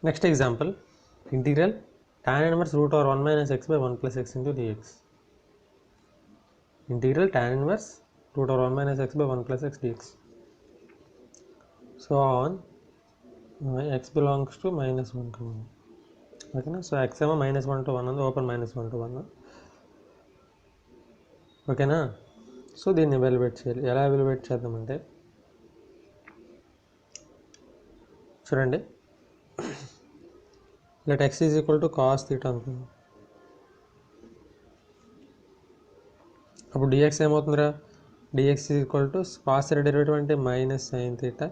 Next example integral tan inverse root over 1 minus x by 1 plus x into dx. Integral tan inverse root over 1 minus x by 1 plus x dx. So on x belongs to minus 1 to 1. Okay, so x minus 1 to 1 and open minus 1 to 1. Okay na? So దీన్ని evaluate చేయాలి. ఎలా evaluate చేద్దామంటే చూడండి, let x is equal to cos theta అనుకుందాం. అప్పుడు dx ఏమవుతుందిరా, dx is equal to cos theta derivative అంటే minus sin theta,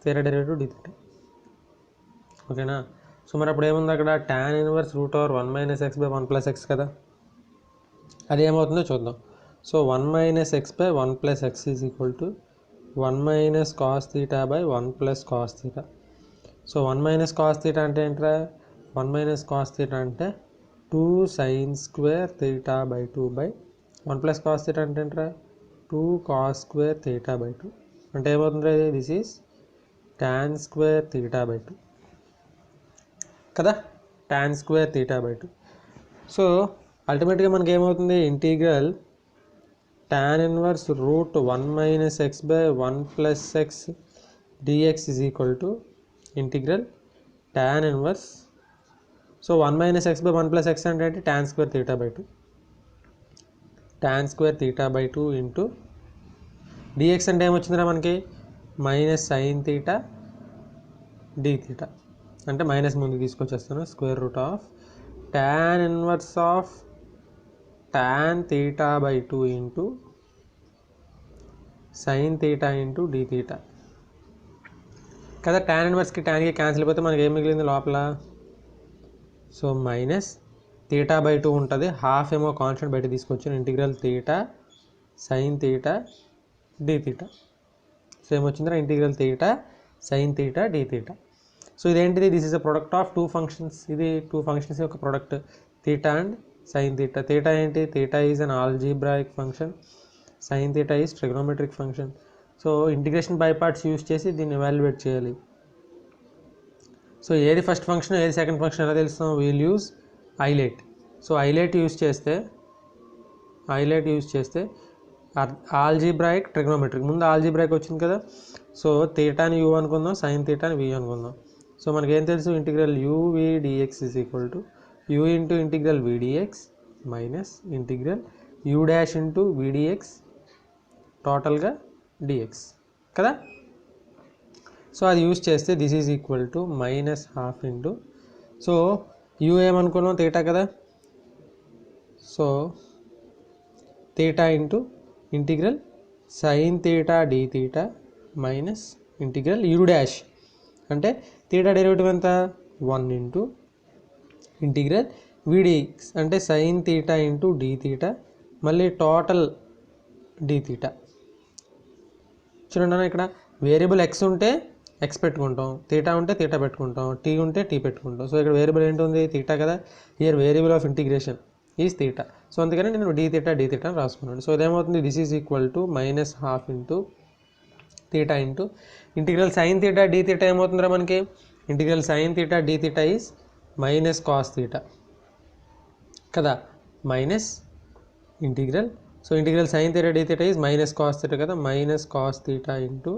theta derivative d theta. ఓకేనా? సో మరి అప్పుడు ఏముంది అక్కడ, tan inverse root over 1 minus x by 1 plus x కదా, అది ఏమవుతుందో చూద్దాం. So 1 minus x by 1 plus x is equal to 1 minus cos theta by 1 plus cos theta. So 1 minus cos theta అంటే ఏంట్రా, 1 మైనస్ కాస్ థీటా అంటే 2 sine square theta by 2 by 1 plus cos theta అంటే ఏంట్రా 2 cos square theta by 2 అంటే ఏమవుతుందిరా, this is tan square theta by 2 కదా, tan square theta by 2. So అల్టిమేట్గా మనకి ఏమవుతుంది, integral tan inverse root 1 minus x by 1 plus x d x is equal to integral tan inverse, so 1 minus x by 1 plus x అంటే ఏంటి, tan square theta by 2, tan square theta by 2 into d x అంటే ఏమొచ్చిందిరా మనకి, minus sine theta d theta అంటే minus ముందు తీసుకొచ్చేస్తాను, square root of tan inverse of tan theta by 2 into sine theta into d theta కదా. tan ఇన్వర్స్కి ట్యాన్కి cancel అయిపోతే మనకి ఏం మిగిలింది లోపల, సో మైనస్ థీటా బై 2 ఉంటుంది, హాఫ్ ఏమో కాన్స్టెంట్ బయట తీసుకొచ్చాను, integral theta sine theta d theta. So ఏమొచ్చిందిరా, integral theta sine theta d theta. So ఇదేంటిది, this is a product of two functions, ఇది టూ ఫంక్షన్స్ యొక్క product, theta and sine theta. Theta ఏంటి, theta is an algebraic function, sine theta is trigonometric function. So integration by parts use చేసి దీన్ని evaluate చేయాలి. So ఏది first function ఏది second function ఎలా తెలుస్తాం, we'll use ILATE. So ఐలేట్ use చేస్తే algebraic trigonometric, ముందు ఆల్జీబ్రాయిక్ వచ్చింది కదా, సో థీటాని యూ అనుకుందాం, సైన్ థీటాని వి అనుకుందాం. సో మనకేం తెలుసు, integral u v d x is equal to u into integral v d x minus integral u dash into v d x టోటల్గా డిఎక్స్ కదా. సో అది యూజ్ చేస్తే this is equal to minus half into, so u ఏమనుకున్నాం theta కదా, so theta into integral sine theta d theta minus integral u dash అంటే theta derivative ఎంత 1 into integral v d x అంటే sine theta into d theta మళ్ళీ total d theta. చూడండి ఇక్కడ variable x ఉంటే x పెట్టుకుంటాం, థీటా ఉంటే థీటా పెట్టుకుంటాం, టీ ఉంటే టీ పెట్టుకుంటాం. సో ఇక్కడ వేరియబుల్ ఏంటుంది, థీటా కదా, here variable of integration is theta. So అందుకని నేను డి థీటా అని రాసుకున్నాను. సో ఇదేమవుతుంది, this is equal to minus half into theta into integral sine theta d theta ఏమవుతుందిరా మనకి, integral sine theta d theta is minus cos theta కదా, minus integral, so integral sine theta d theta is minus cos theta కదా, minus cos theta into,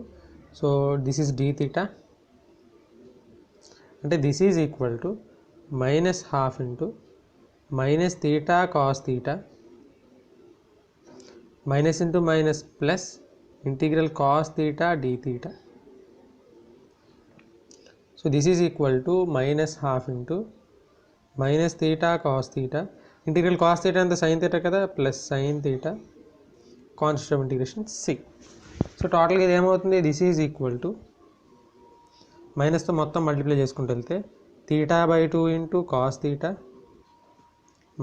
so this is d theta అంటే this is equal to minus half into minus theta cos theta minus into minus plus integral cos theta d theta. So this is equal to minus half into minus theta cos theta, integral cos theta అంతా sine theta కదా, plus sign theta constant of integration C. So టోటల్గా ఇది ఏమవుతుంది, this is equal to మైనస్తో మొత్తం multiply చేసుకుంటూ వెళ్తే theta by 2 into cos theta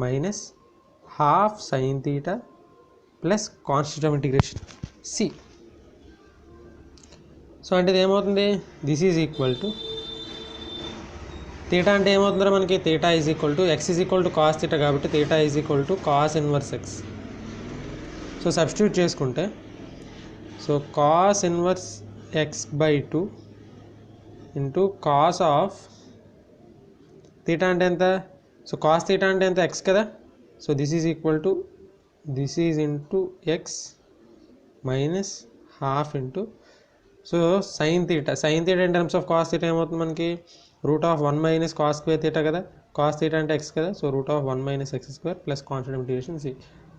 minus half sine theta plus constant of integration C. So అంటే ఇది ఏమవుతుంది, this is equal to theta అంటే ఏమవుతుందో మనకి, theta is equal to x is equal to cos theta కాబట్టి theta is equal to cos inverse x. So substitute చేసుకుంటే, so cos inverse X by 2 into cos of theta అంటే ఎంత? So cos theta అంటే ఎంత? X కదా. So this is equal to this is into x minus half into so sine theta. Sine theta in terms of cos theta ఏమవుతుంది మనకి? Root of 1 minus cos square theta కదా. Cos theta అంటే x కదా. So root of 1 minus x square plus constant integration C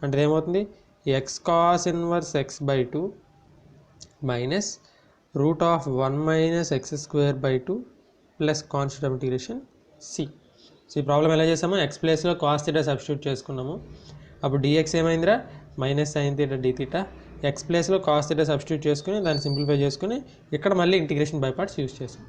అంటే ఏమవుతుంది? X cos inverse X by 2 minus root of 1 minus x square by 2 plus constant integration C. So ఈ problem ఎలా చేసాము? X ప్లేస్లో cos theta substitute చేసుకున్నాము. అప్పుడు dx ఏమైందిరా? Minus sine theta d theta. X ప్లేస్లో కాస్ తీటా సబ్స్టిట్యూట్ చేసుకుని దాన్ని సింప్లిఫై చేసుకుని ఇక్కడ మళ్ళీ ఇంటిగ్రేషన్ బై పార్ట్స్ యూజ్ చేసాం.